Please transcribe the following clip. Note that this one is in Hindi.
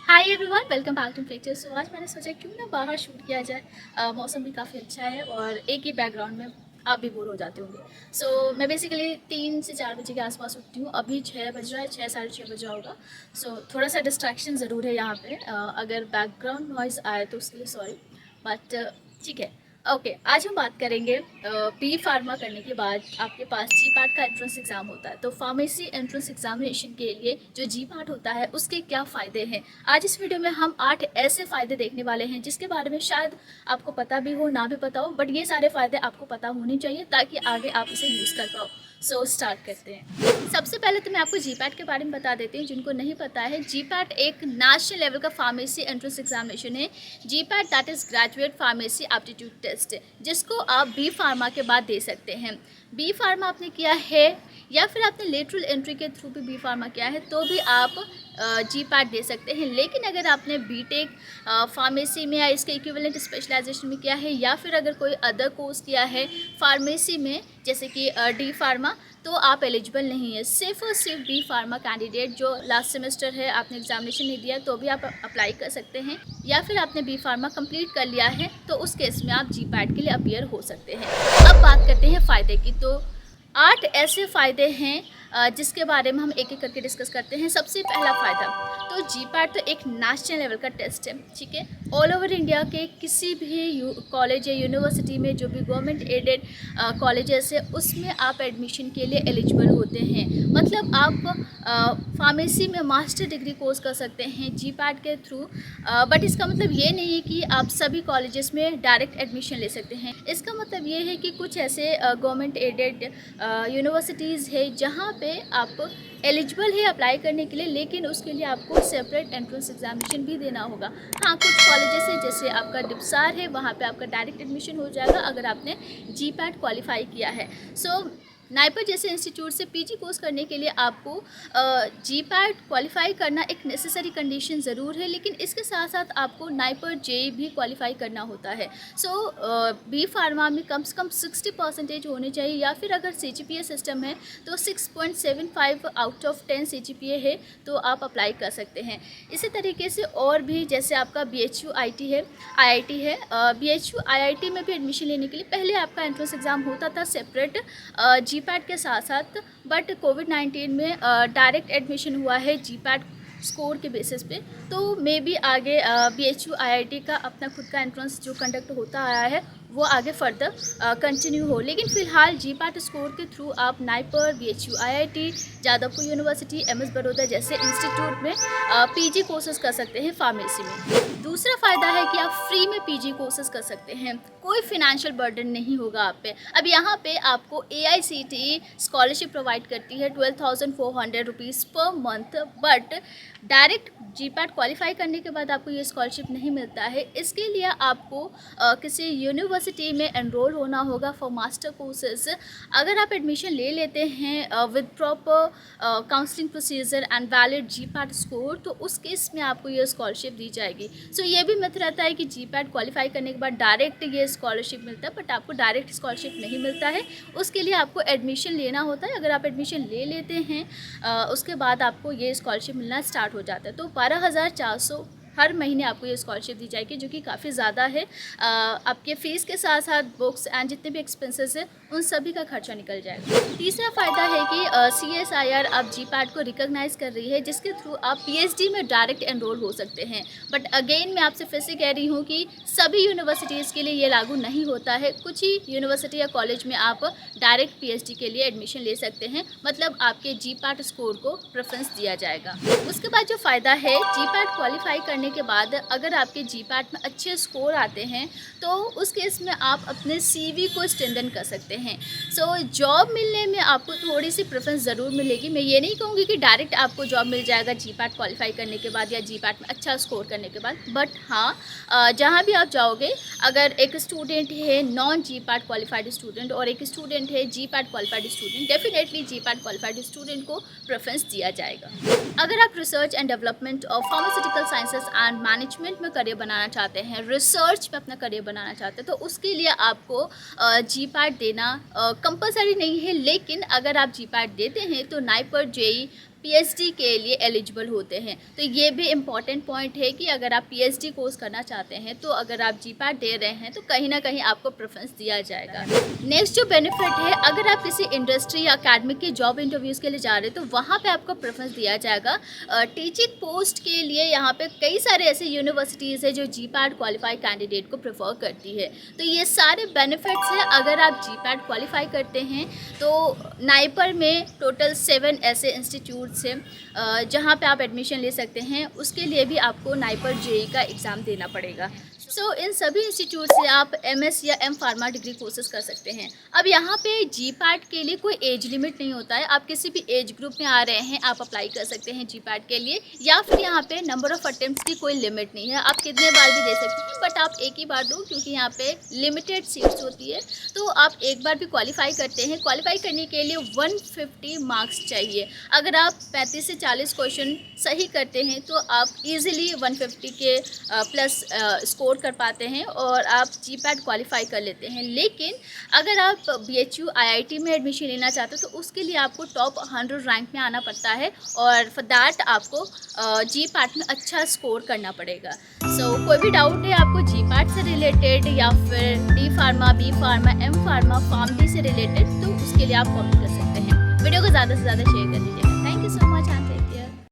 Hi everyone, welcome back to picture. So आज मैंने सोचा क्यों ना बाहर शूट किया जाए। मौसम भी काफ़ी अच्छा है और एक ही बैकग्राउंड में आप भी बोर हो जाते होंगे। मैं बेसिकली 3 से 4 बजे के आसपास उठती हूँ। अभी 6 बज रहा है, 6 साढ़े 6 बज रहा होगा। थोड़ा सा डिस्ट्रैक्शन ज़रूर है यहाँ पे। अगर बैकग्राउंड नॉइज़ आए तो उसके लिए सॉरी, बट ठीक है। ओके, आज हम बात करेंगे बी फार्मा करने के बाद आपके पास जी पार्ट का एंट्रेंस एग्जाम होता है। तो फार्मेसी एंट्रेंस एग्जामिनेशन के लिए जो जी पार्ट होता है उसके क्या फ़ायदे हैं। आज इस वीडियो में हम 8 ऐसे फ़ायदे देखने वाले हैं जिसके बारे में शायद आपको पता भी हो, ना भी पता हो, बट ये सारे फ़ायदे आपको पता होने चाहिए ताकि आगे आप इसे यूज़ कर पाओ। स्टार्ट करते हैं। सबसे पहले तो मैं आपको जी पैट के बारे में बता देती हूँ जिनको नहीं पता है। जी पैट एक नेशनल लेवल का फार्मेसी एंट्रेंस एग्जामिनेशन है। GPAT that is graduate pharmacy aptitude test, जिसको आप बी फार्मा के बाद दे सकते हैं। बी फार्मा आपने किया है या फिर आपने लेटरल एंट्री के थ्रू भी बी फार्मा किया है तो भी आप जी पैट दे सकते हैं। लेकिन अगर आपने बी टेक फार्मेसी में या इसके इक्विवेलेंट स्पेशलाइजेशन में किया है या फिर अगर कोई अदर कोर्स किया है फार्मेसी में जैसे कि डी फार्मा, तो आप एलिजिबल नहीं है। सिर्फ और सिर्फ बी फार्मा कैंडिडेट जो लास्ट सेमेस्टर है, आपने एग्जामिनेशन नहीं दिया तो भी आप अप्लाई कर सकते हैं, या फिर आपने बी फार्मा कंप्लीट कर लिया है तो उस केस में आप जी पैट के लिए अपीयर हो सकते हैं। अब बात करते हैं फ़ायदे की। तो 8 ऐसे फ़ायदे हैं जिसके बारे में हम एक एक करके डिस्कस करते हैं। सबसे पहला फ़ायदा, तो जी पैट तो एक नेशनल लेवल का टेस्ट है, ठीक है। ऑल ओवर इंडिया के किसी भी कॉलेज या यूनिवर्सिटी में जो भी गवर्नमेंट एडेड कॉलेजेस है उसमें आप एडमिशन के लिए एलिजिबल होते हैं। मतलब आप फार्मेसी में मास्टर डिग्री कोर्स कर सकते हैं जी पैट के थ्रू। बट इसका मतलब ये नहीं है कि आप सभी कॉलेजेस में डायरेक्ट एडमिशन ले सकते हैं। इसका मतलब ये है कि कुछ ऐसे गवर्नमेंट एडेड यूनिवर्सिटीज़ है जहाँ पे आप एलिजिबल है अप्लाई करने के लिए, लेकिन उसके लिए आपको सेपरेट एंट्रेंस एग्जामिनेशन भी देना होगा। हाँ, कुछ कॉलेजेस है जैसे आपका डिप्सार है, वहाँ पे आपका डायरेक्ट एडमिशन हो जाएगा अगर आपने जी पैट क्वालिफाई किया है। नाइपर जैसे इंस्टीट्यूट से पीजी कोर्स करने के लिए आपको जी पैट क्वालिफाई करना एक नेसेसरी कंडीशन ज़रूर है, लेकिन इसके साथ साथ आपको नाइपर जेई भी क्वालिफाई करना होता है। बी फार्मा में कम से कम 60% होने चाहिए, या फिर अगर CGPA सिस्टम है तो 6.75 आउट ऑफ 10 CGPA है तो आप अप्लाई कर सकते हैं। इसी तरीके से और भी जैसे आपका BHU IT है, IIT है। BHU IIT में भी एडमिशन लेने के लिए पहले आपका एंट्रेंस एग्ज़ाम होता था सेपरेट जी पैट के साथ साथ, बट कोविड-19 में डायरेक्ट एडमिशन हुआ है जी पैट स्कोर के बेसिस पे। तो मे बी आगे BHU IIT का अपना खुद का एंट्रेंस जो कंडक्ट होता आया है वो आगे फर्दर कंटिन्यू हो, लेकिन फ़िलहाल जी पैट स्कोर के थ्रू आप NIPER, BHU IIT, Jadavpur university, MS Baroda जैसे इंस्टीट्यूट में PG कोर्सेज कर सकते हैं फार्मेसी में। दूसरा फ़ायदा है कि आप फ्री में PG कोर्सेज कर सकते हैं, कोई फिनेंशियल बर्डन नहीं होगा आप पे। अब यहाँ पे आपको AICTE स्कॉलरशिप प्रोवाइड करती है 12,400 rupees per month, but direct ji PAT qualify करने के बाद आपको ये स्कॉलरशिप नहीं मिलता है। इसके लिए आपको किसी यूनिवर्सिटी में एनरोल होना होगा फॉर मास्टर कोर्सेज। अगर आप एडमिशन ले लेते हैं with proper counselling procedure and valid ji PAT score, तो उस केस में आपको ये स्कॉलरशिप दी जाएगी। ये भी मिथ रहता है कि जी पैट क्वालिफाई करने के बाद डायरेक्ट ये स्कॉलरशिप मिलता है, बट आपको डायरेक्ट स्कॉलरशिप नहीं मिलता है। उसके लिए आपको एडमिशन लेना होता है। अगर आप एडमिशन ले लेते हैं उसके बाद आपको ये स्कॉलरशिप मिलना स्टार्ट हो जाता है। तो 12,400 हर महीने आपको ये स्कॉलरशिप दी जाएगी, जो कि काफ़ी ज़्यादा है। आपके फ़ीस के साथ साथ बुक्स एंड जितने भी एक्सपेंसेस है उन सभी का खर्चा निकल जाएगा। तीसरा फ़ायदा है कि CSIR अब जी पैट को रिकॉग्नाइज़ कर रही है, जिसके थ्रू आप PhD में डायरेक्ट एनरोल हो सकते हैं। बट अगेन मैं आपसे फिर से कह रही हूँ कि सभी यूनिवर्सिटीज़ के लिए ये लागू नहीं होता है। कुछ ही यूनिवर्सिटी या कॉलेज में आप डायरेक्ट PhD के लिए एडमिशन ले सकते हैं, मतलब आपके जी पैट स्कोर को प्रेफरेंस दिया जाएगा। उसके बाद जो फ़ायदा है, जी पैट क्वालिफाई करने के बाद अगर आपके जी पैट में अच्छे स्कोर आते हैं तो उस केस में आप अपने CV को स्ट्रेंथन कर सकते हैं। जॉब मिलने में आपको थोड़ी सी प्रेफरेंस ज़रूर मिलेगी। मैं ये नहीं कहूँगी कि डायरेक्ट आपको जॉब मिल जाएगा जी पैट क्वालिफाई करने के बाद या जी पैट में अच्छा स्कोर करने के बाद, बट हाँ, जहाँ भी आप जाओगे, अगर एक स्टूडेंट है नॉन जी पैट क्वालिफाइड स्टूडेंट और एक स्टूडेंट है जी पैट क्वालिफाइड स्टूडेंट, डेफिनेटली जी पैट क्वालिफाइड स्टूडेंट को प्रेफरेंस दिया जाएगा। अगर आप रिसर्च एंड डेवलपमेंट और फार्मास्यूटिकल साइंसेस एंड मैनेजमेंट में करियर बनाना चाहते हैं, रिसर्च में अपना करियर बनाना चाहते हैं, तो उसके लिए आपको जी पैट देना कंपलसरी नहीं है। लेकिन अगर आप जी पैट देते हैं तो नाइपर, JEE, पीएचडी के लिए एलिजिबल होते हैं। तो ये भी इम्पॉर्टेंट पॉइंट है कि अगर आप पीएचडी कोर्स करना चाहते हैं तो अगर आप जीपैट दे रहे हैं तो कहीं ना कहीं आपको प्रेफरेंस दिया जाएगा। नेक्स्ट जो बेनिफिट है, अगर आप किसी इंडस्ट्री या अकेडमिक के जॉब इंटरव्यूज़ के लिए जा रहे हैं तो वहाँ पे आपको प्रेफरेंस दिया जाएगा। टीचिंग पोस्ट के लिए यहाँ पे कई सारे ऐसे यूनिवर्सिटीज़ है जो जीपैट क्वालिफाइड कैंडिडेट को प्रेफर करती है। तो ये सारे बेनिफिट्स हैं अगर आप जीपैट क्वालिफाई करते हैं। तो नाइपर में टोटल 7 ऐसे इंस्टीट्यूट्स हैं जहाँ पे आप एडमिशन ले सकते हैं। उसके लिए भी आपको नाइपर जेई का एग्ज़ाम देना पड़ेगा। इन सभी इंस्टीट्यूट से आप एमएस या एम फार्मा डिग्री कोर्सेज कर सकते हैं। अब यहाँ पे जीपैट के लिए कोई एज लिमिट नहीं होता है। आप किसी भी एज ग्रुप में आ रहे हैं आप अप्लाई कर सकते हैं जीपैट के लिए, या फिर यहाँ पे नंबर ऑफ़ अटेम्प्ट्स की कोई लिमिट नहीं है। आप कितने बार भी दे सकते हैं, बट आप एक ही बार दो क्योंकि यहाँ पे लिमिटेड सीट्स होती है। तो आप एक बार भी क्वालिफाई करते हैं। क्वालिफाई करने के लिए 150 मार्क्स चाहिए। अगर आप 35 से 40 क्वेश्चन सही करते हैं तो आप ईजिली 150 के प्लस स्कोर कर पाते हैं और आप जीपैट क्वालिफाई कर लेते हैं। लेकिन अगर आप बीएचयू आईआईटी में एडमिशन लेना चाहते हो तो उसके लिए आपको टॉप 100 रैंक में आना पड़ता है और फॉर दैट आपको जीपैट में अच्छा स्कोर करना पड़ेगा। कोई भी डाउट है आपको जीपैट से रिलेटेड या फिर D pharma, B pharma, M pharma, pharm D से रिलेटेड, तो उसके लिए आप कमेंट कर सकते हैं। वीडियो को ज़्यादा से ज़्यादा शेयर कर दीजिएगा। Thank you so much.